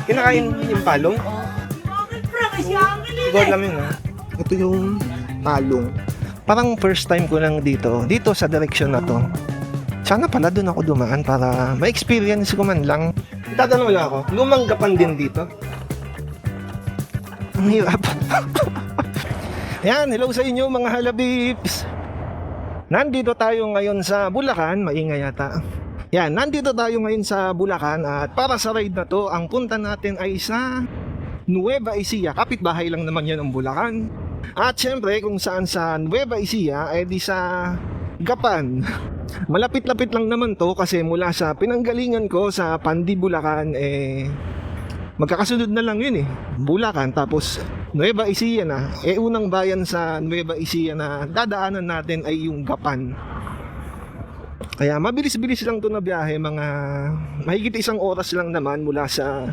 Kinakain yung palong? God lang yun, ha? Ito yung palong. Parang first time ko lang dito sa direction na to. Sana pala doon ako dumaan para ma-experience ko man lang. Tatanong lang ako, lumang gapan din dito? Ang hirap. Ayan, hello sa inyo mga halabips. Nandito tayo ngayon sa Bulacan, maingay yata. Yan, nandito tayo ngayon sa Bulacan at para sa ride na to, ang punta natin ay sa Nueva Ecija. Kapitbahay lang naman yan ang Bulacan. At syempre kung saan sa Nueva Ecija, eh di sa Gapan. Malapit-lapit lang naman to kasi mula sa pinanggalingan ko sa Pandi, Bulacan, eh magkakasunod na lang yun eh. Bulacan tapos Nueva Ecija na. Eh unang bayan sa Nueva Ecija na dadaanan natin ay yung Gapan. Kaya mabilis-bilis lang to na biyahe, mga mahigit isang oras lang naman mula sa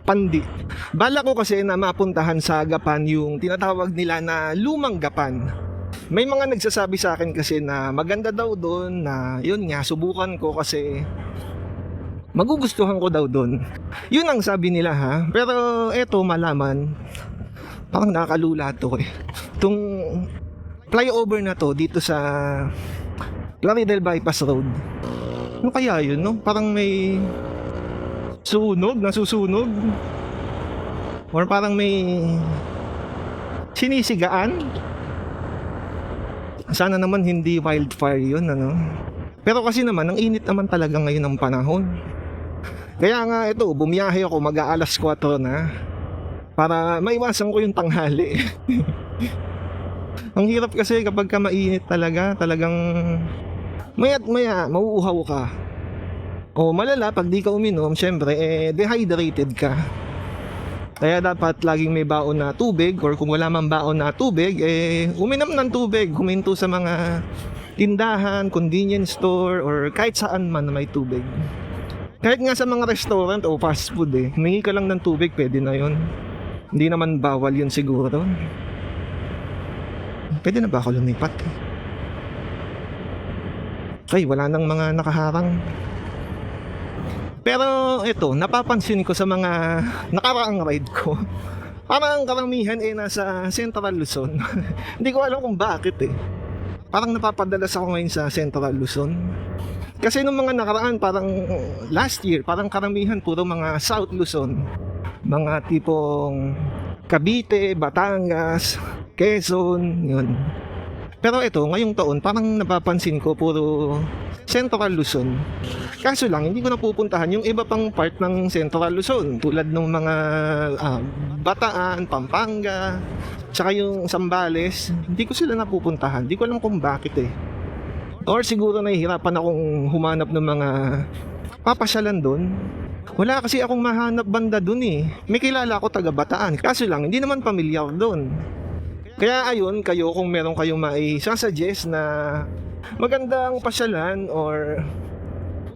Pandi. Bala ko kasi na mapuntahan sa Gapan yung tinatawag nila na Lumang Gapan. May mga nagsasabi sa akin kasi na maganda daw doon, na yun nga, subukan ko kasi magugustuhan ko daw doon. Yun ang sabi nila ha. Pero eto malaman, parang nakakalula to eh. Itong flyover na to dito sa Plaridel Bypass Road. Ano kaya yun, no? Parang may nasusunog. Or parang may sinisigaan. Sana naman hindi wildfire yun, ano? Pero kasi naman, ang init naman talaga ngayon ng panahon. Kaya nga ito, bumiyahe ako mag-aalas 4 na para maiwasan ko yung tanghali. Ang hirap kasi kapag ka mainit talaga, talagang maya't maya, mauuhaw ka. O malala, pag di ka uminom, syempre, dehydrated ka. Kaya dapat laging may baon na tubig, or kung wala man baon na tubig, uminom ng tubig, huminto sa mga tindahan, convenience store, or kahit saan man na may tubig. Kahit nga sa mga restaurant o fast food humingi ka lang ng tubig, pwede na yun. Hindi naman bawal yun siguro. Pwede na ba ako lumipat? Okay, wala nang mga nakaharang. Pero ito, napapansin ko sa mga nakaraang ride ko, parang karamihan nasa Central Luzon. Hindi ko alam kung bakit Parang napapadalas ako ngayon sa Central Luzon. Kasi nung mga nakaraan, parang last year, parang karamihan puro mga South Luzon. Mga tipong Cavite, Batangas, Quezon, yun. Pero ito, ngayong taon, parang napapansin ko puro Central Luzon. Kaso lang, hindi ko napupuntahan yung iba pang part ng Central Luzon, tulad ng mga Bataan, Pampanga, tsaka yung Zambales. Hindi ko sila napupuntahan. Hindi ko alam kung bakit Or siguro nahihirapan akong humanap ng mga papasyalan doon. Wala kasi akong mahanap banda doon May kilala ako taga Bataan. Kaso lang, hindi naman pamilyar doon. Kaya ayun, kayo kung meron kayong maisasuggest na magandang pasyalan or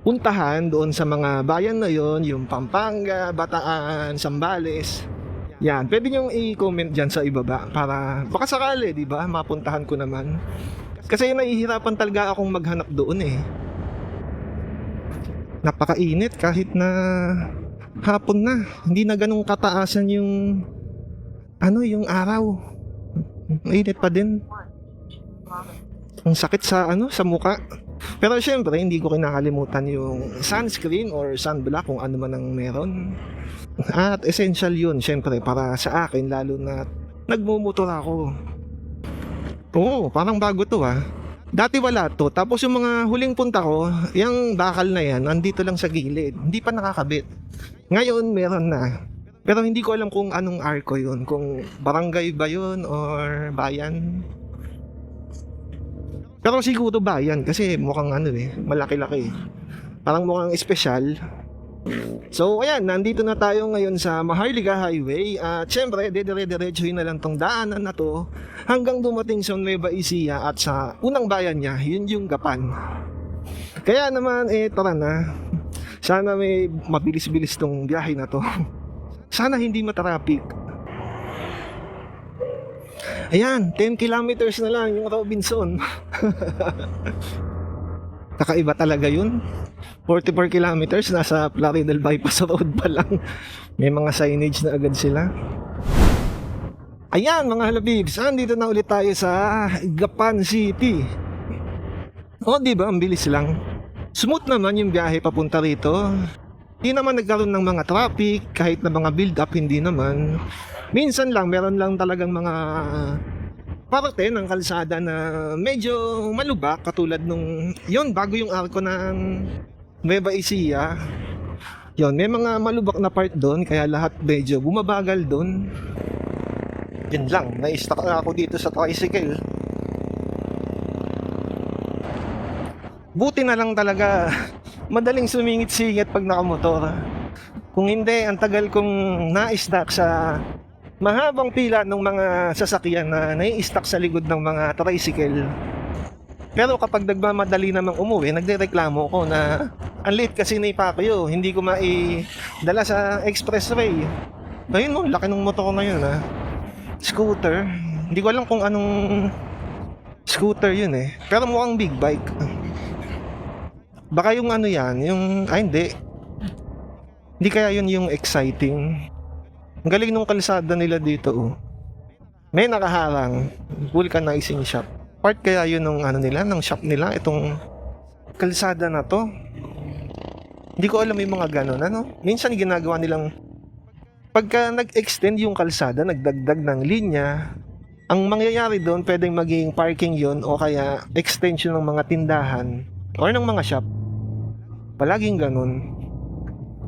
puntahan doon sa mga bayan na yon, yung Pampanga, Bataan, Zambales, yan, pwede nyo i-comment dyan sa ibaba para baka sakali, di ba, mapuntahan ko naman. Kasi nahihirapan talaga akong maghanap doon Napakainit kahit na hapon na, hindi na ganun kataasan yung yung araw. Mainit pa din. Ang sakit sa sa muka. Pero syempre hindi ko kinakalimutan yung sunscreen or sunblock kung ano man ang meron. At essential yun syempre para sa akin, lalo na nagmumotor ako. Oo, parang bago to Dati wala to. Tapos yung mga huling punta ko, yung bakal na yan nandito lang sa gilid, hindi pa nakakabit. Ngayon meron na. Pero hindi ko alam kung anong arko yun, kung barangay ba yun or bayan. Pero siguro bayan kasi mukhang malaki-laki. Parang mukhang espesyal. So ayan, nandito na tayo ngayon sa Maharlika Highway. At syempre, dire-diretsuhin na lang tong daanan na to hanggang dumating sa Nueva Ecija at sa unang bayan niya, yun yung Gapan. Kaya naman, tara na. Sana may mabilis-bilis tong biyahe na to. Sana hindi matraffic. Ayan, 10 kilometers na lang yung Robinson. Kakaiba talaga yun. 44 kilometers, nasa Plaridel Bypass Road pa lang. May mga signage na agad sila. Ayan mga halabibs, andito na ulit tayo sa Gapan City. O diba, ang bilis lang. Smooth naman yung biyahe papunta rito. Hindi naman nagkaroon ng mga traffic, kahit na mga build up, hindi naman. Minsan lang, meron lang talagang mga parte ng kalsada na medyo malubak, katulad nung, yun, bago yung arko ng Nueva Ecija. Yun, may mga malubak na part doon, kaya lahat medyo bumabagal doon. Yun lang, na-stuck na ako dito sa tricycle. Buti na lang talaga, madaling sumingit-singit pag nakamotor. Kung hindi, ang tagal kong na-stuck sa mahabang pila ng mga sasakyan na nai-stuck sa likod ng mga tricycle. Pero kapag nagmamadali namang umuwi, nagrereklamo ko na ang late kasi na ipakayo, hindi ko maidala sa expressway. Ayun mo, laki ng motor ko ngayon ha. Scooter. Hindi ko alam kung anong scooter yun eh. Pero mukhang big bike. Baka yung ano yan, yung, hindi. Hindi kaya yun yung exciting. Ang galing nung kalsada nila dito oh. May nakaharang, vulcanizing shop. Part kaya yun ng ano nila, ng shop nila, itong kalsada na to. Hindi ko alam yung mga ganon, ano? Minsan ginagawa nilang, pagka nag-extend yung kalsada, nagdagdag ng linya, ang mangyayari doon, pwedeng maging parking yun o kaya extension ng mga tindahan or ng mga shop. Palaging ganon.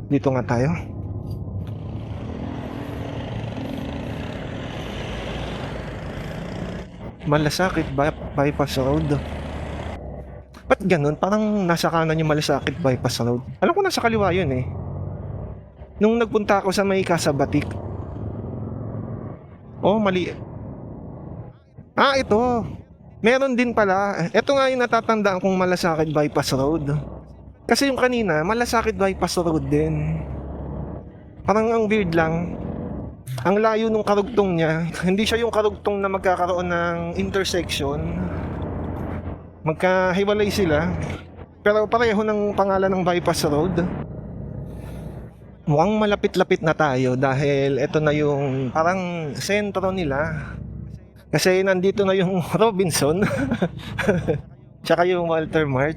Dito nga tayo. Malasakit Bypass Road. Ba't ganun? Parang nasa kanan yung Malasakit Bypass Road. Alam ko nasa kaliwa yun eh. Nung nagpunta ako sa may Kasabatik. Oh, mali. Ah, ito. Meron din pala. Ito nga yung natatandaan kong Malasakit Bypass Road. Kasi yung kanina, Malasakit Bypass Road din. Parang ang weird lang. Ang layo nung karugtong niya, hindi siya yung karugtong na magkakaroon ng intersection. Magkahiwalay sila. Pero pareho ng pangalan ng Bypass Road. Mukhang malapit-lapit na tayo dahil ito na yung parang sentro nila. Kasi nandito na yung Robinson. Tsaka yung Walter Mart.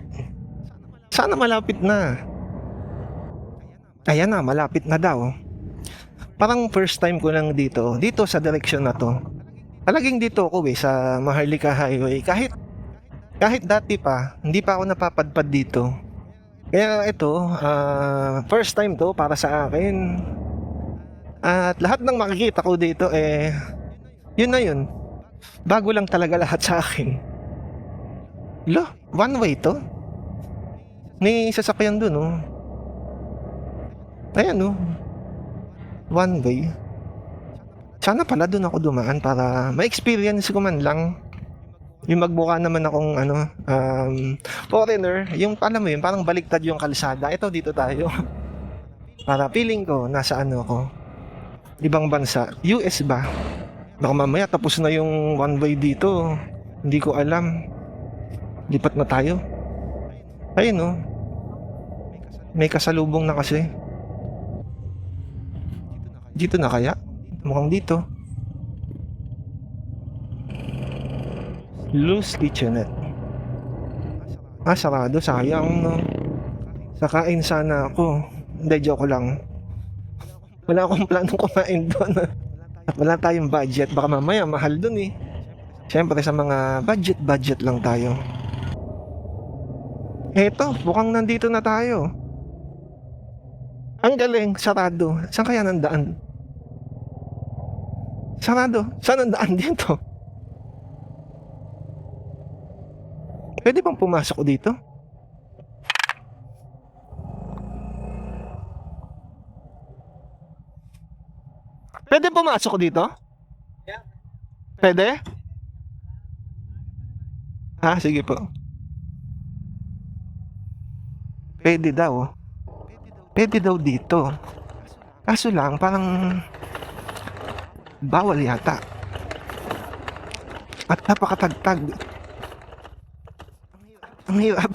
Sana malapit na. Ayan na, malapit na daw. Parang first time ko lang dito sa direksyon na to. Talagang dito ako sa Maharlika Highway. Kahit dati pa, hindi pa ako napapadpad dito. Kaya ito, first time to para sa akin. At lahat ng makikita ko dito yun na yun. Bago lang talaga lahat sa akin. Lo, one way to? May sasakyan dun oh. Ayan oh. One way. Sana pala doon ako dumaan para ma-experience ko man lang. Yung magbuka naman akong foreigner. Yung alam mo yun, parang baliktad yung kalsada. Ito dito tayo. Para feeling ko nasa ano ko. Ibang bansa. US ba? Baka mamaya tapos na yung one way dito. Hindi ko alam. Lipat na tayo. Ayun oh. May kasalubong na kasi. Dito na kaya? Mukhang dito. Lou's Kitchenette. Ah, sarado. Sayang, no? Sakain sana ako. Hindi, joke lang. Wala akong planong kumain doon. Wala tayong budget. Baka mamaya, mahal doon eh. Siyempre, sa mga budget lang tayo. Eto, mukhang nandito na tayo. Ang galing, sarado. Saan kaya nandaan? Sarado. Saan ang daan dito? Pwede bang pumasok dito? Pwede pumasok dito? Pwede? Ah, sige po. Pwede daw. Pwede daw dito. Kaso lang, parang bawal yata. At napakatagtag. Ang hirap.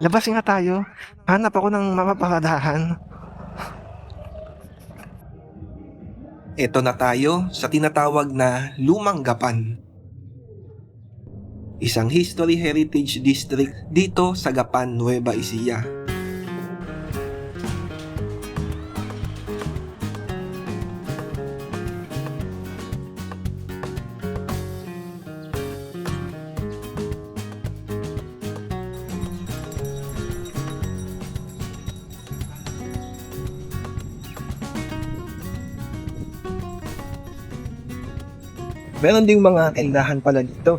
Labas nga tayo. Hanap ako ng mapaparadahan. Ito na tayo sa tinatawag na Lumang Gapan. Isang History Heritage District dito sa Gapan, Nueva Ecija. Meron ding mga tindahan pala dito.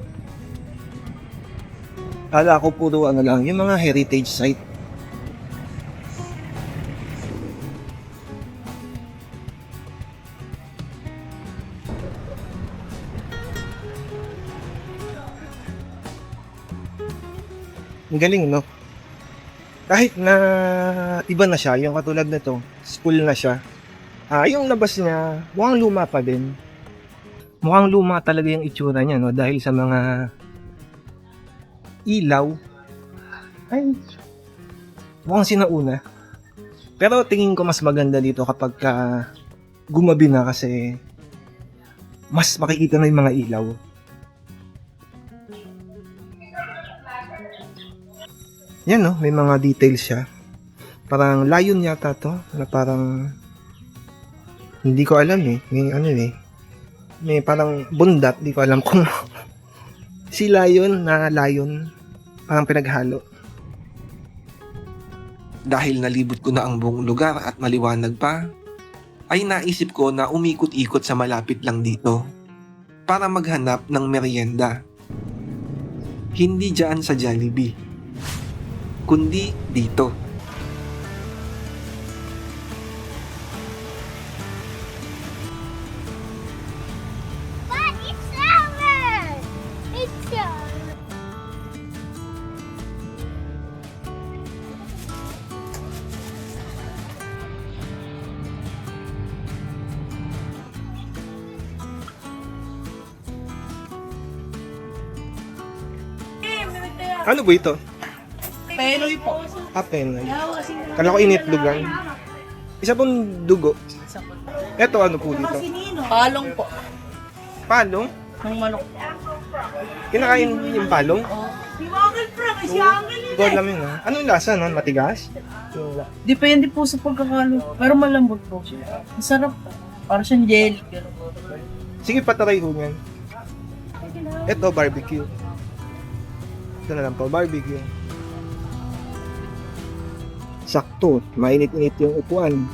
Kala ko puro ano lang, yung mga heritage site. Ang galing, no? Kahit na iba na siya, yung katulad na to, school na siya. Yung labas niya, mukhang luma pa din. Mukhang luma talaga yung itsura niya, no? Dahil sa mga ilaw. Ay, mukhang sinauna. Pero tingin ko mas maganda dito kapag gumabi na kasi mas makikita na yung mga ilaw. Yan, no? May mga details siya. Parang layon yata to, na parang hindi ko alam eh. May ano eh. May parang bundat, di ko alam kung si layon na layon, parang pinaghalo. Dahil nalibot ko na ang buong lugar at maliwanag pa, ay naisip ko na umikot-ikot sa malapit lang dito para maghanap ng merienda. Hindi dyan sa Jollibee, kundi dito. It's summer! It's summer! Ano ba ito? Penoy po. Penoy. Kala ko initlugan. Isa pong dugo. Ito ano po dito? Palong po. Palong? Ng manok. Kinakain yung palong? Si Uncle Frank, si Uncle Ito alam yun ha. Anong lasa nun? Matigas? Depende po sa pagkakalo. Pero malambot po siya. Masarap po. Para siyang jelly. Sige, patry ko yan. Ito, barbecue. Ito na lang po, barbecue. Sakto, mainit-init yung upuan.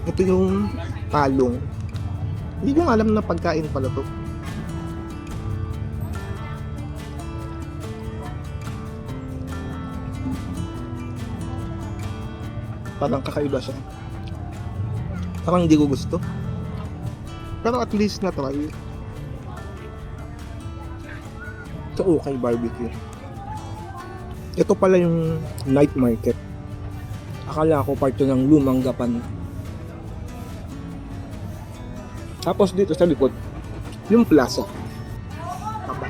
Ito yung talong. Hindi ko alam na pagkain pala to. Parang kakaiba siya. Parang hindi ko gusto. Pero at least na try. Ito okay, barbecue. Ito pala yung night market. Akala ko part to ng Lumang Gapan. Tapos dito sa likod, yung plaza. Taba.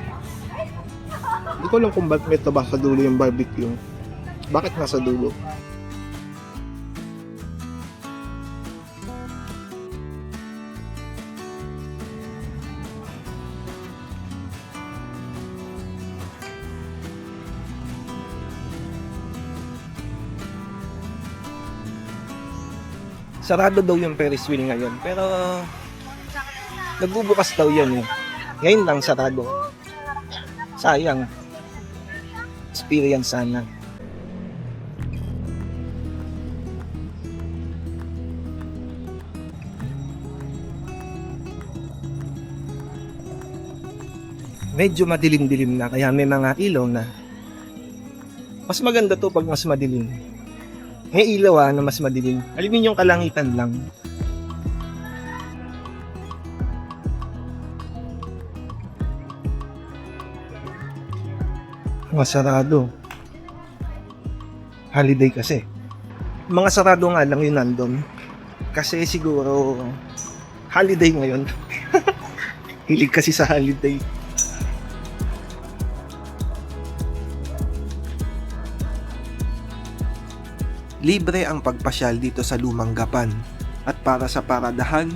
Hindi ko alam kung bakit may taba sa dulo yung barbecue. Bakit nasa dulo? Sarado daw yung Ferris wheel ngayon, pero nagbubukas daw yan eh. Ngayon lang sarado. Sayang. Experience sana. Medyo madilim-dilim na, kaya may mga ilaw na. Mas maganda to pag mas madilim. May ilaw na mas madilim. Alimin yung kalangitan lang. Masarado. Holiday kasi. Mga sarado nga lang yun nandun. Kasi siguro holiday ngayon. Hilig kasi sa holiday. Libre ang pagpasyal dito sa Lumang Gapan. At para sa paradahan,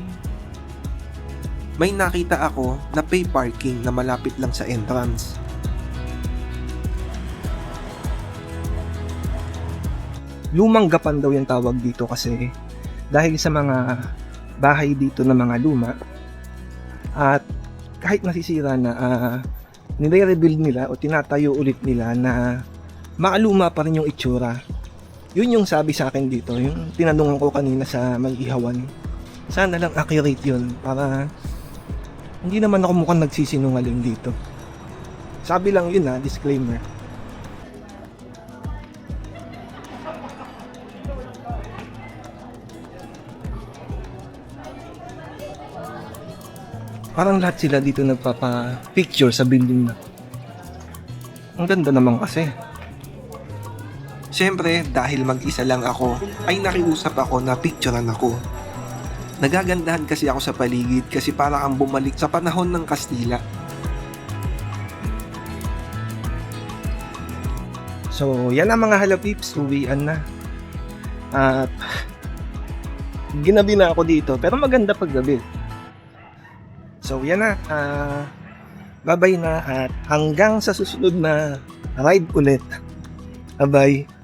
may nakita ako na pay parking na malapit lang sa entrance. Lumang Gapan daw yung tawag dito kasi dahil sa mga bahay dito na mga luma at kahit nasisira na nire-rebuild nila o tinatayo ulit nila na makaluma pa rin yung itsura. Yun yung sabi sa akin dito, yung tinanungan ko kanina sa mag-ihawan. Sana lang accurate yun para hindi naman ako mukhang nagsisinungaling dito. Sabi lang yun disclaimer. Parang lahat sila dito nagpapa-picture sa building na. Ang ganda naman kasi. Siyempre, dahil mag-isa lang ako, ay nakiusap ako na picturean ako. Nagagandahan kasi ako sa paligid kasi para kang bumalik sa panahon ng Kastila. So, yan ang mga halapips, uwian na. At ginabi na ako dito, pero maganda paggabi. So, yan na. Bye-bye na at hanggang sa susunod na ride ulit. Bye-bye.